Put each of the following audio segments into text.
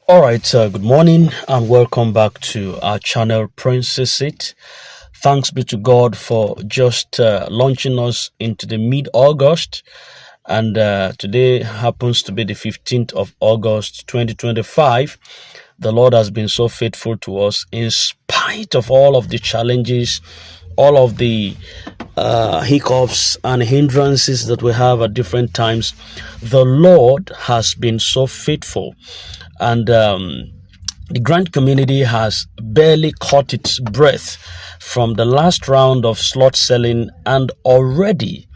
All right, good morning and welcome back to our channel, Princess It. Thanks be to God for just launching us into the mid August. And today happens to be the 15th of August 2025. The Lord has been so faithful to us in spite of all of the challenges, all of the hiccups and hindrances that we have at different times. The Lord has been so faithful. And the grant community has barely caught its breath from the last round of slot selling, and already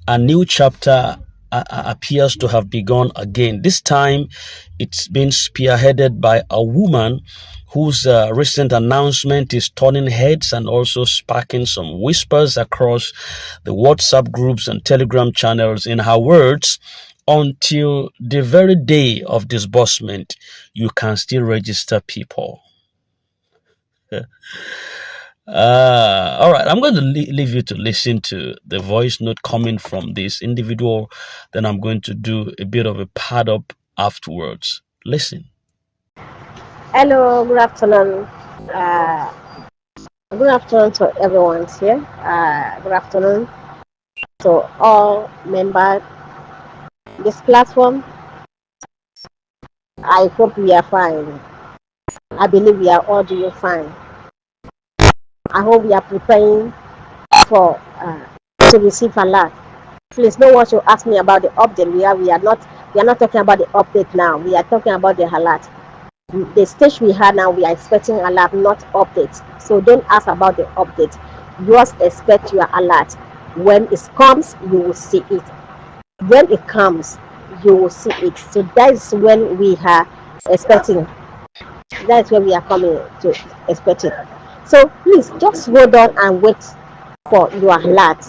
a new chapter appears to have begun again. This time, it's been spearheaded by a woman whose recent announcement is turning heads and also sparking some whispers across the WhatsApp groups and Telegram channels. In her words, until the very day of disbursement, you can still register people. All right, I'm going to leave you to listen to the voice note coming from this individual. Then I'm going to do a bit of a pad up afterwards. Listen. Hello, good afternoon. Uh, Good afternoon to everyone here. Good afternoon to all members of this platform. I hope we are fine. I believe we are all doing fine. I hope we are preparing for to receive a lot. Please don't want to ask me about the update. We are not talking about the update now. We are talking about the alert. The stage we have now, we are expecting alert, not updates. So don't ask about the update. Just expect your alert. When it comes, you will see it. When it comes, you will see it. So that's when we are expecting. That's when we are coming to expect it. So please just hold on and wait for your alert.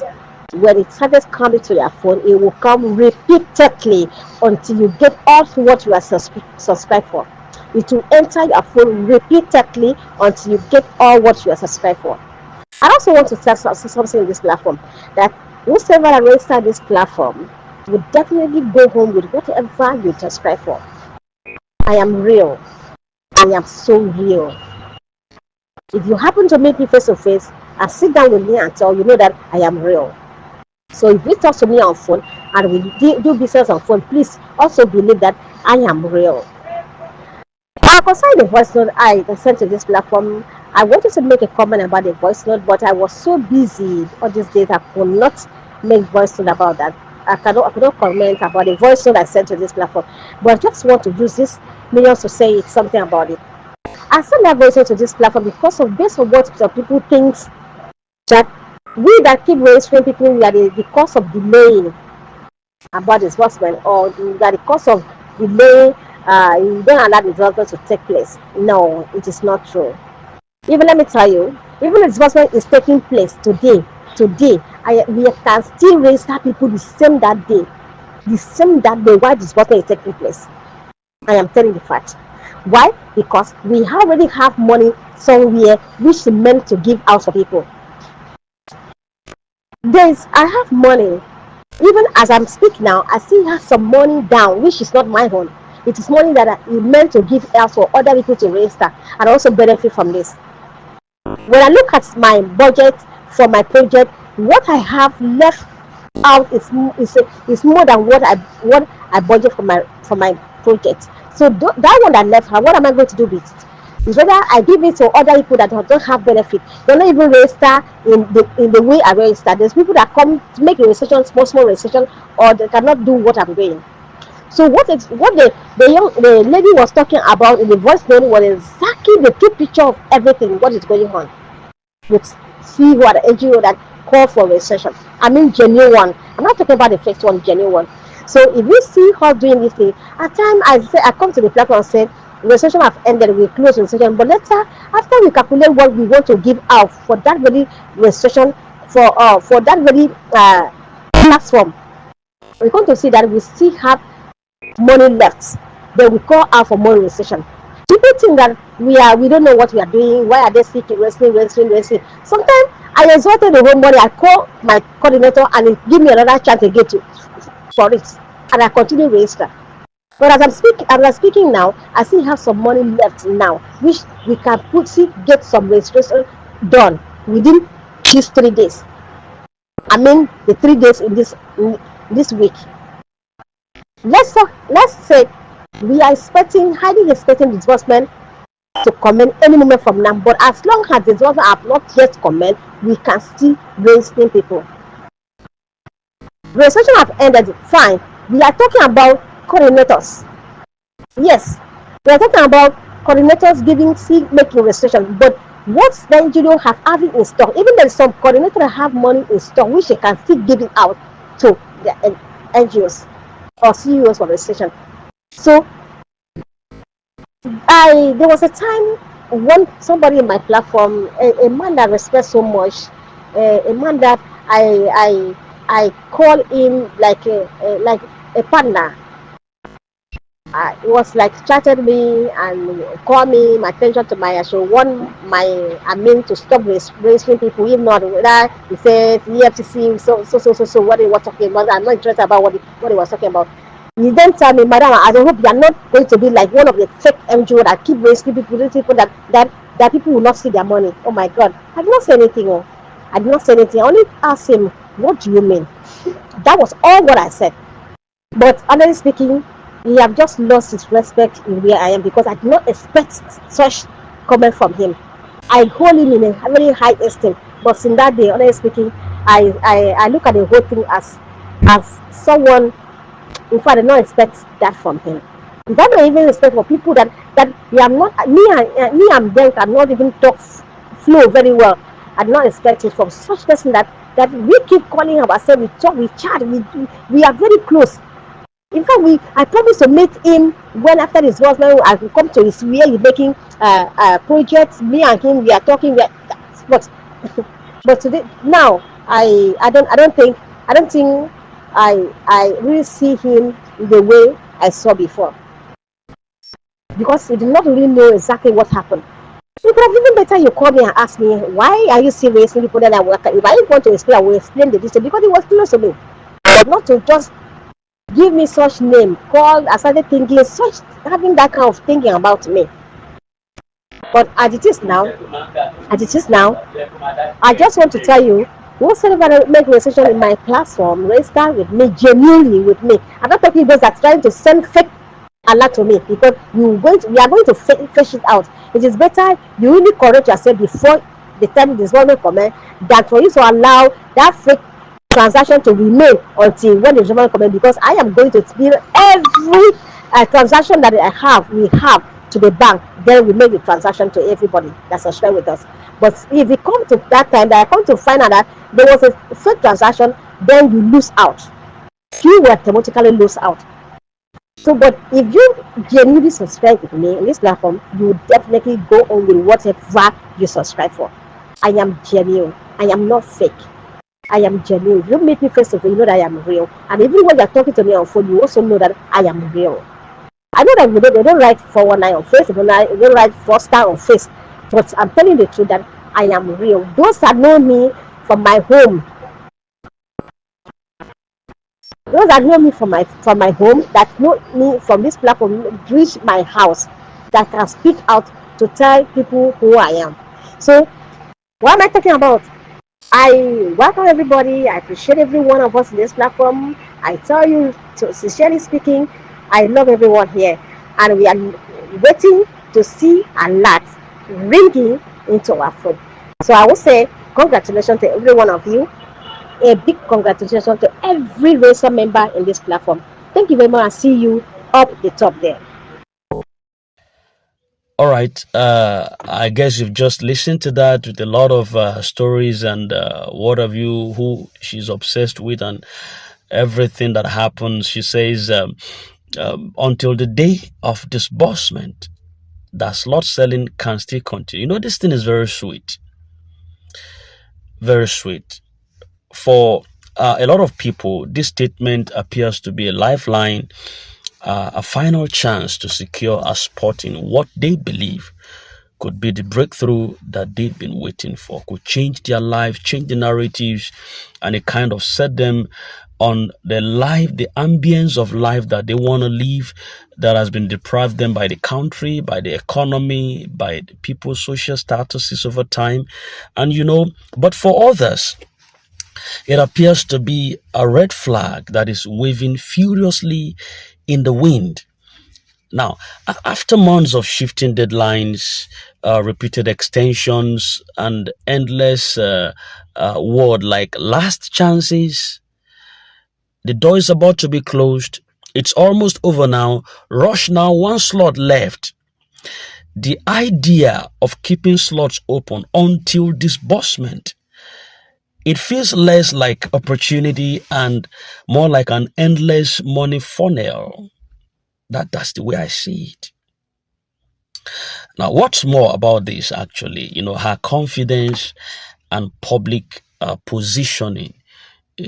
When it starts coming to your phone, it will come repeatedly until you get all what you are subscribed for. It will enter your phone repeatedly until you get all what you are subscribed for. I also want to tell something in this platform that whosoever register this platform will definitely go home with whatever you subscribe for. I am real. I am so real. If you happen to meet me face to face and sit down with me and tell you know that I am real. So if you talk to me on phone and we do business on phone, please also believe that I am real. Concerning the voice note I sent to this platform, I wanted to make a comment about the voice note, but I was so busy all these days I could not make voice note about that. I cannot comment about the voice note I sent to this platform, but I just want to use this millions to say something about it. I sent that voice note to this platform because of based on what some people think that we that keep registering people, we are the cause of delaying about disbursement, or that the cause of delay, you don't allow the disbursement to take place. No, it is not true. Even let me tell you, even if disbursement is taking place today, we can still register people the same that day while disbursement is taking place. I am telling the fact. Why? Because we already have money somewhere which is meant to give out to people. I have money. Even as I'm speaking now, I still have some money down, which is not my own. It is money that I meant to give out for other people to register and also benefit from this. When I look at my budget for my project, what I have left out is more than what I budget for my project. So that one that left, what am I going to do with it? Is whether I give it to other people that don't have benefit. They're not even register in the way I register. There's people that come to make a registration, small registration, or they cannot do what I'm doing. So what the lady was talking about in the voice note was exactly the true picture of everything what is going on with CEO and NGO that call for recession. I mean genuine one. I'm not talking about the fake one, genuine one. So if you see her doing this thing, at times I come to the platform and say recession have ended, we close recession. But later, after we calculate what we want to give out for that very recession, for that very platform, we're going to see that we still have money left. Then we call out for more recession. People think that we don't know what we are doing. Why are they seeking wrestling? Sometimes I exhausted the whole money. I call my coordinator and he give me another chance again for it, and I continue register. But as I'm speaking now, I still have some money left now, which we can put see get some registration done within these 3 days. I mean the 3 days in this week. Let's say we are expecting highly expecting disbursement to comment any moment from now. But as long as the disbursement have not yet comment, we can still raise people. Registration have ended, fine. We are talking about coordinators. Yes, we are talking about coordinators giving still making registration, but what the NGO have having in stock, even though some coordinators have money in stock which they can still give it out to the NGOs or CEOs for registration. So I there was a time when somebody in my platform, a man that I respect so much, a man that I call him like a partner. It was like chatted me and call me my attention to my I should want my I mean to stop raising people. If not, whether he says EFCC so what he was talking about. I'm not interested about what he was talking about. He then tell me, Madam, I hope you are not going to be like one of the fake NGO that keep raising people, that people will not see their money. Oh my God, I did not say anything. Oh, I did not say anything. I only asked him, what do you mean? That was all what I said. But honestly speaking, he have just lost his respect in where I am because I did not expect such comment from him. I hold him in a very high esteem. But in that day, honestly speaking, I look at the whole thing as someone. In fact, I did not expect that from him. That may even expect for people that we are not me and them cannot even talk flow very well. I did not expect it from such person that we keep calling ourselves. We talk, we chat, we are very close. In fact, I promised to meet him when after his husband I will come to his where he's making projects. Me and him we are talking. But but today now I don't think I really see him the way I saw before because he did not really know exactly what happened. It would have even better you call me and ask me why are you still raising people that I work. If I want to explain, I will explain the detail because it was close to me. But not to just give me such name called I started thinking such having that kind of thinking about me. But as it is now, I just want to tell you, whosoever make registration in my platform, register with me genuinely with me. I'm not talking those that are trying to send fake alert to me because we are going to fish it out. It is better you really correct yourself before the time this one will comment than for you to allow that fake transaction to remain until when the government comment because I am going to spill every transaction that we have to the bank. Then we make the transaction to everybody that subscribe with us. But if it comes to that time that I come to find out that there was a fake transaction, then you lose out. You will automatically lose out. So, but if you genuinely subscribe with me on this platform, you will definitely go on with whatever you subscribe for. I am genuine. I am not fake. I am genuine. If you meet me face to face, you know that I am real. And even when you're talking to me on phone, you also know that I am real. I know that they don't write 419 on Facebook, they don't write 4 star on face. But I'm telling the truth that I am real. Those that know me from my home, those that know me from my home, that know me from this platform, reach my house, that can speak out to tell people who I am. So what am I talking about? I welcome everybody. I appreciate every one of us in this platform. I tell you, sincerely speaking, I love everyone here, and we are waiting to see a lot ringing into our phone. So I will say congratulations to every one of you. A big congratulations to every racer member in this platform. Thank you very much. I see you up the top there. All right. I guess you've just listened to that with a lot of stories and what of you who she's obsessed with and everything that happens. She says, until the day of disbursement, that slot selling can still continue. You know, this thing is very sweet. Very sweet. For a lot of people, this statement appears to be a lifeline, a final chance to secure a spot in what they believe could be the breakthrough that they've been waiting for, could change their life, change the narratives, and it kind of set them on the life, the ambience of life that they want to live, that has been deprived them by the country, by the economy, by the people's social statuses over time. And but for others, it appears to be a red flag that is waving furiously in the wind. Now, after months of shifting deadlines, repeated extensions, and endless word like last chances, the door is about to be closed. It's almost over now. Rush now, one slot left. The idea of keeping slots open until disbursement, it feels less like opportunity and more like an endless money funnel. That's the way I see it. Now, what's more about this actually, her confidence and public positioning,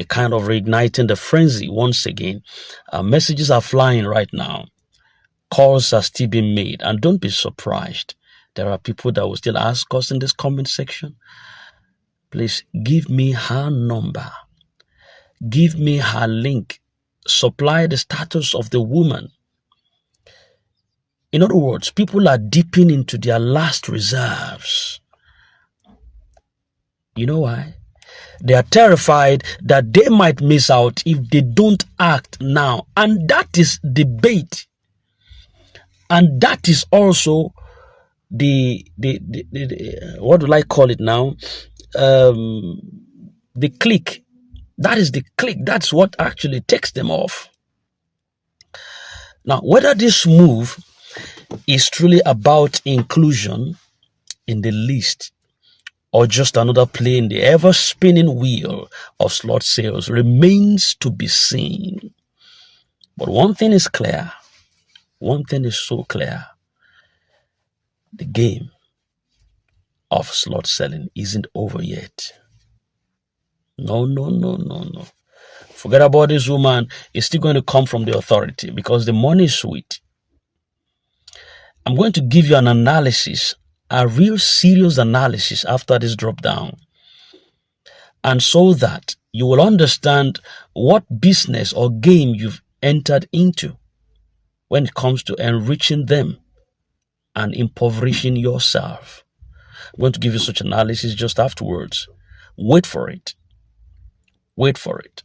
kind of reigniting the frenzy once again. Messages are flying right now. Calls are still being made. And don't be surprised. There are people that will still ask us in this comment section, please give me her number. Give me her link. Supply the status of the woman. In other words, people are dipping into their last reserves. You know why? They are terrified that they might miss out if they don't act now. And that is debate. And that is also the what do I call it now? The click. That is the click. That's what actually takes them off. Now, whether this move is truly about inclusion in the list or just another play in the ever-spinning wheel of slot sales remains to be seen. But one thing is clear. One thing is so clear. The game of slot selling isn't over yet. No, no, no, no, no. Forget about this woman. It's still going to come from the authority because the money is sweet. I'm going to give you an analysis, a real serious analysis after this drop down. And so that you will understand what business or game you've entered into when it comes to enriching them and impoverishing yourself. I'm going to give you such analysis just afterwards. Wait for it. Wait for it.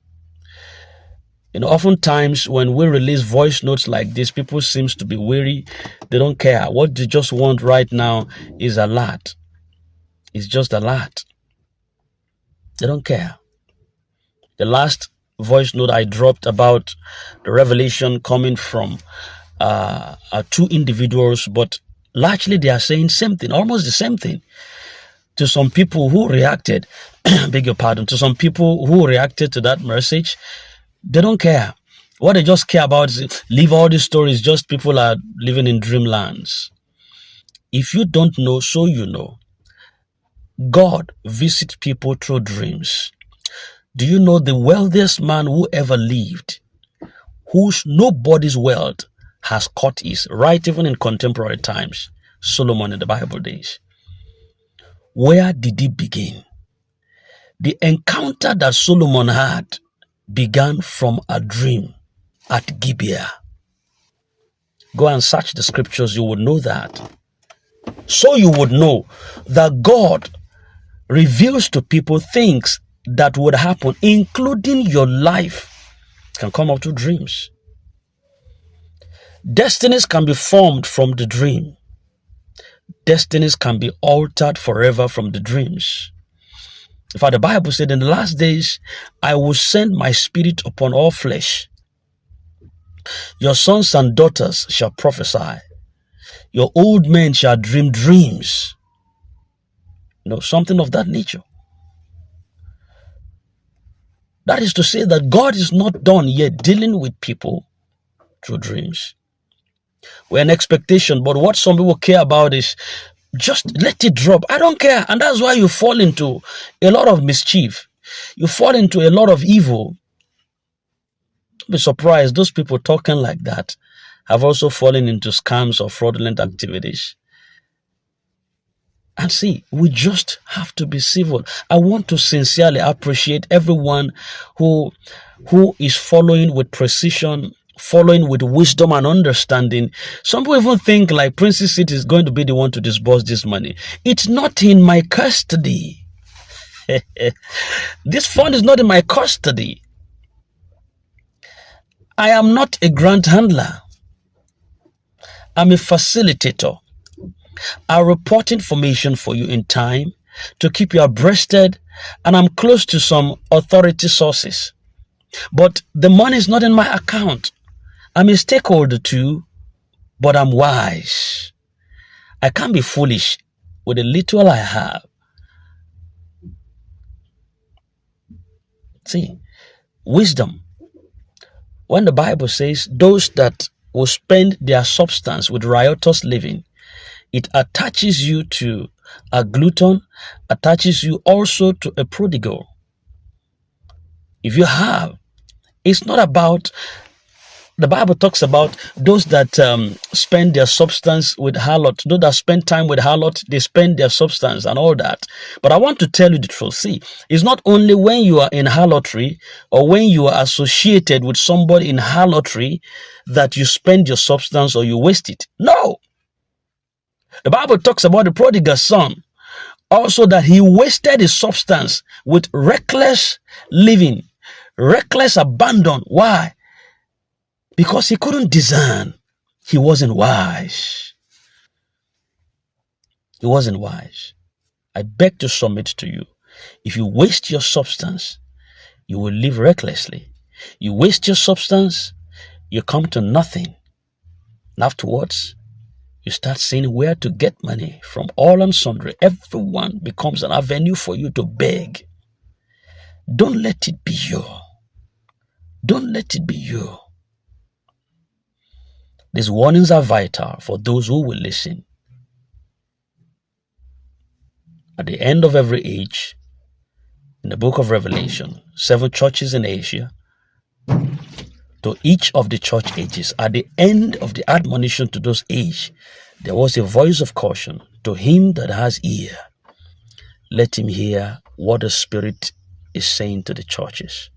Oftentimes when we release voice notes like this, people seems to be weary. They don't care. What they just want right now is a lot. It's just a lot. They don't care. The last voice note I dropped about the revelation coming from two individuals, but largely they are saying same thing, almost the same thing. To some people who reacted, beg your pardon, to some people who reacted to that message, they don't care. What they just care about is leave all these stories, just people are living in dreamlands. If you don't know, so you know. God visits people through dreams. Do you know the wealthiest man who ever lived, whose nobody's wealth has caught his, right even in contemporary times? Solomon in the Bible days. Where did he begin? The encounter that Solomon had began from a dream at Gibeah. Go and search the scriptures, you would know that. So you would know that God reveals to people things that would happen, including your life, can come out to dreams. Destinies can be formed from the dream. Destinies can be altered forever from the dreams. In fact, the Bible said, in the last days, I will send my spirit upon all flesh. Your sons and daughters shall prophesy. Your old men shall dream dreams. Something of that nature. That is to say that God is not done yet dealing with people through dreams. We're in expectation, but what some people care about is just let it drop. I don't care. And that's why you fall into a lot of mischief. You fall into a lot of evil. Don't be surprised. Those people talking like that have also fallen into scams or fraudulent activities. And see, we just have to be civil. I want to sincerely appreciate everyone who who is following with precision, following with wisdom and understanding. Some people even think like Princess City is going to be the one to disburse this money. It's not in my custody. This fund is not in my custody. I am not a grant handler. I'm a facilitator. I report information for you in time to keep you abreasted, and I'm close to some authority sources. But the money is not in my account. I'm a stakeholder too, but I'm wise. I can't be foolish with the little I have. See, wisdom. When the Bible says those that will spend their substance with riotous living, it attaches you to a glutton, attaches you also to a prodigal. If you have, it's not about, the Bible talks about those that spend their substance with harlot, those that spend time with harlot, they spend their substance and all that. But I want to tell you the truth. See, it's not only when you are in harlotry or when you are associated with somebody in harlotry that you spend your substance or you waste it. No. The Bible talks about the prodigal son, also that he wasted his substance with reckless living, reckless abandon. Why? Because he couldn't discern. He wasn't wise. He wasn't wise. I beg to submit to you. If you waste your substance, you will live recklessly. You waste your substance, you come to nothing. And afterwards, you start seeing where to get money from all and sundry. Everyone becomes an avenue for you to beg. Don't let it be you. Don't let it be you. These warnings are vital for those who will listen. At the end of every age, in the book of Revelation, 7 churches in Asia, to each of the church ages, at the end of the admonition to those age, there was a voice of caution. To him that has ear, let him hear what the Spirit is saying to the churches.